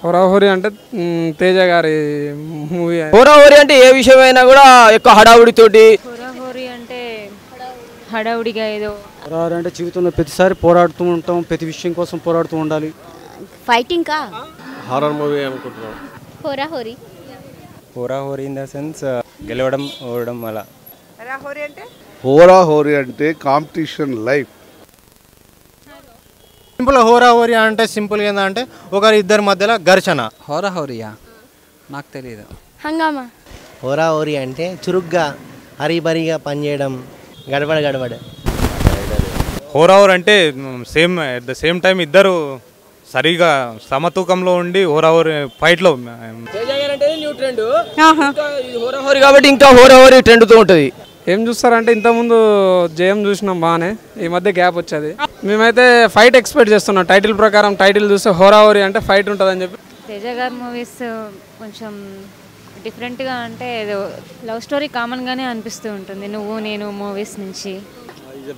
హోరాహోరీ అంటే తేజ గారి మూవీ. హోరాహోరీ అంటే ఏ విషయమైనా కూడా ఎక్కువ హడావుడితోటి. హోరాహోరీ అంటే హడావుడిగా ఏదో. హోరాహోరీ అంటే జీవితంలో ప్రతిసారి పోరాడుతూ ఉంటాం, ప్రతి విషయం కోసం పోరాడుతూ ఉండాలి. ఫైటింగ్ కా హారర్ మూవీ అనుకుంటున్నాం. హోరాహోరీ. హోరాహోరీ ఇన్ ద సెన్స్ గెలవడం ఓడడం అలా. హోరాహోరీ అంటే కాంపిటీషన్ లైఫ్. సింపుల్ హోరాహోరీ అంటే సింపుల్గా ఏంటంటే ఒకరి ఇద్దరి మధ్యలో ఘర్షణ. హోరాహోరీయా నాకు తెలియదు. హంగామా. హోరాహోరీ అంటే చురుగ్గా హరిబరిగా పనిచేయడం, గడబడ గడబడ. హోరాహోరీ అంటే ఎట్ ద సేమ్ టైం ఇద్దరు సరిగా సమతూకంలో ఉండి హోరాహోరీ ఫైట్లో. తేజ గారు అంటే న్యూ ట్రెండ్, హోరాహోరీ కాబట్టి ఇంకా హోరాహోరీ ట్రెండ్తో ఉంటుంది. ఏం చూస్తారంటే ఇంతకుముందు జయం చూసినాం బాగానే, ఈ మధ్య గ్యాప్ వచ్చేది. మేమైతే ఫైట్ ఎక్స్పెక్ట్ చేస్తున్నాం. టైటిల్ ప్రకారం టైటిల్ చూస్తే హోరాహోరీ అంటే ఫైట్ ఉంటుందని చెప్పి. తేజ గారి మూవీస్ కొంచెం డిఫరెంట్గా అంటే ఏదో లవ్ స్టోరీ కామన్గానే అనిపిస్తూ ఉంటుంది నువ్వు నేను మూవీస్ నుంచి.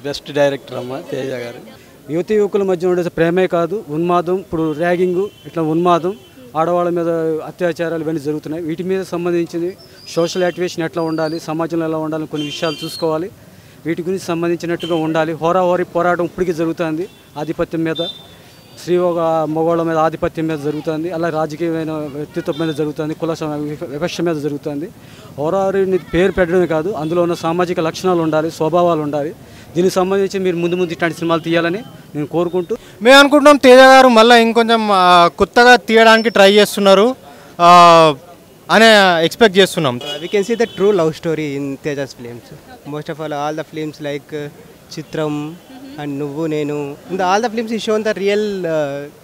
బెస్ట్ డైరెక్టర్ అమ్మ తేజ గారు. యువతి యువకుల మధ్య ఉండే ప్రేమే కాదు, ఉన్మాదం, ఇప్పుడు ర్యాగింగ్, ఇట్లా ఉన్మాదం, ఆడవాళ్ళ మీద అత్యాచారాలు ఇవన్నీ జరుగుతున్నాయి. వీటి మీద సంబంధించింది సోషల్ యాక్టివేషన్ ఎట్లా ఉండాలి, సమాజంలో ఎలా ఉండాలి, కొన్ని విషయాలు చూసుకోవాలి. వీటి గురించి సంబంధించినట్టుగా ఉండాలి. హోరాహోరీ పోరాటం ఇప్పటికీ జరుగుతుంది. ఆధిపత్యం మీద, స్త్రీ ఒక మగవాళ్ళ మీద ఆధిపత్యం మీద జరుగుతుంది. అలా రాజకీయమైన వ్యక్తిత్వం మీద జరుగుతుంది, కుల వివక్ష మీద జరుగుతుంది. హోరాహోరీని పేరు పెట్టడమే కాదు, అందులో ఉన్న సామాజిక లక్షణాలు ఉండాలి, స్వభావాలు ఉండాలి. దీనికి సంబంధించి మీరు ముందు ముందు ఇట్లాంటి సినిమాలు తీయాలని నేను కోరుకుంటూ మేము అనుకుంటున్నాం తేజ గారు మళ్ళీ ఇంకొంచెం కొత్తగా తీయడానికి ట్రై చేస్తున్నారు అనే ఎక్స్పెక్ట్ చేస్తున్నాం. We can see the true love story in Teja's films. Most of all the films like Chitram and Nuvvu Nenu, in all the films he shown the real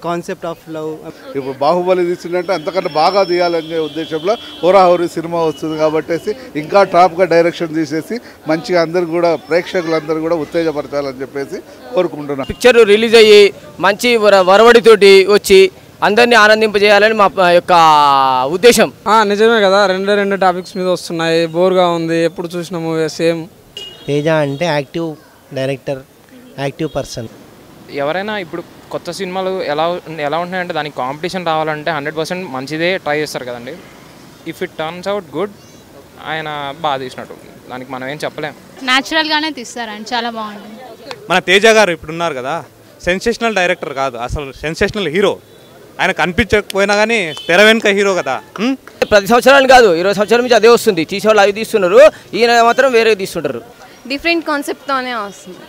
concept of love. ఇప్పుడు బాహుబలి తీసినట్టు అంతకన్నా బాగా తీయాలనే ఉద్దేశంలో హోరాహోరీ cinema వస్తుంది కాబట్టి ఇంకా టాప్గా direction తీసేసి మంచిగా అందరు కూడా ప్రేక్షకులందరూ కూడా ఉత్తేజపరచాలని చెప్పేసి కోరుకుంటున్నాను. పిక్చర్ రిలీజ్ అయ్యి మంచి వరవడితోటి వచ్చి అందరినీ ఆనందింపజేయాలని మా యొక్క ఉద్దేశం. నిజమే కదా, రెండు టాపిక్స్ మీద వస్తున్నాయి. బోర్గా ఉంది, ఎప్పుడు చూసిన మూవీ సేమ్. తేజ అంటే యాక్టివ్ డైరెక్టర్, యాక్టివ్ పర్సన్. ఎవరైనా ఇప్పుడు కొత్త సినిమాలు ఎలా ఉంటున్నాయంటే దానికి కాంపిటీషన్ రావాలంటే 100% మంచిదే ట్రై చేస్తారు కదండి. If it turns out good, ఆయన బాగా తీసినట్టు, దానికి మనం ఏం చెప్పలేం. న్యాచురల్గానే తీస్తారండి, చాలా బాగుంటుంది. మన తేజ గారు ఇప్పుడు ఉన్నారు కదా, సెన్సేషనల్ డైరెక్టర్ కాదు, అసలు సెన్సేషనల్ హీరో. ఆయన కనిపించకపోయినా కానీ తెర వెనుక హీరో కదా. ప్రతి సంవత్సరాలు కాదు, 20 సంవత్సరాల నుంచి అదే వస్తుంది. తీసేవాళ్ళు అవి తీస్తున్నారు, ఈయన మాత్రం వేరే తీస్తుంటారు. డిఫరెంట్ కాన్సెప్ట్తోనే వస్తుంది.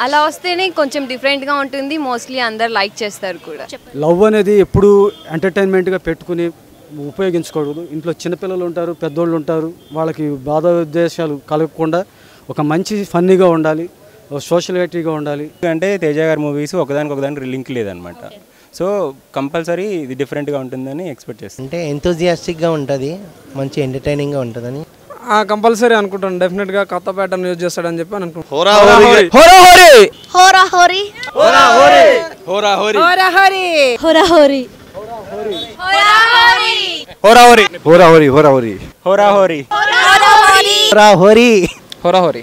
అలా వస్తేనే కొంచెం డిఫరెంట్గా ఉంటుంది. మోస్ట్లీ అందరు లైక్ చేస్తారు కూడా. లవ్ అనేది ఎప్పుడు ఎంటర్టైన్మెంట్గా పెట్టుకుని ఉపయోగించకూడదు. ఇంట్లో చిన్నపిల్లలు ఉంటారు, పెద్దోళ్ళు ఉంటారు, వాళ్ళకి బాధ ఉద్దేశాలు కలగకుండా ఒక మంచి ఫన్నీగా ఉండాలి, సోషల్ యాక్టివ్గా ఉండాలి. అంటే తేజ గారి మూవీస్ ఒకదానికి లింక్ లేదనమాట. సో కంపల్సరీ ఇది డిఫరెంట్గా ఉంటుందని ఎక్స్పెక్ట్ చేస్తాను. అంటే ఎంతూజియాస్టిక్గా ఉంటుంది, మంచి ఎంటర్టైనింగ్గా ఉంటుందని కంపల్సరీ అనుకుంటాను. డెఫినెట్గా కొత్త ప్యాటర్న్ యూజ్ చేస్తాడని చెప్పి అనుకుంటాను. హోరాహోరీ హోరాహోరీ. హోరాహోరీ. హోరాహోరీ. హోరాహోరీ. హోరాహోరీ. హోరాహోరీ. హోరాహోరీ. హోరాహోరీ. హోరాహోరీ.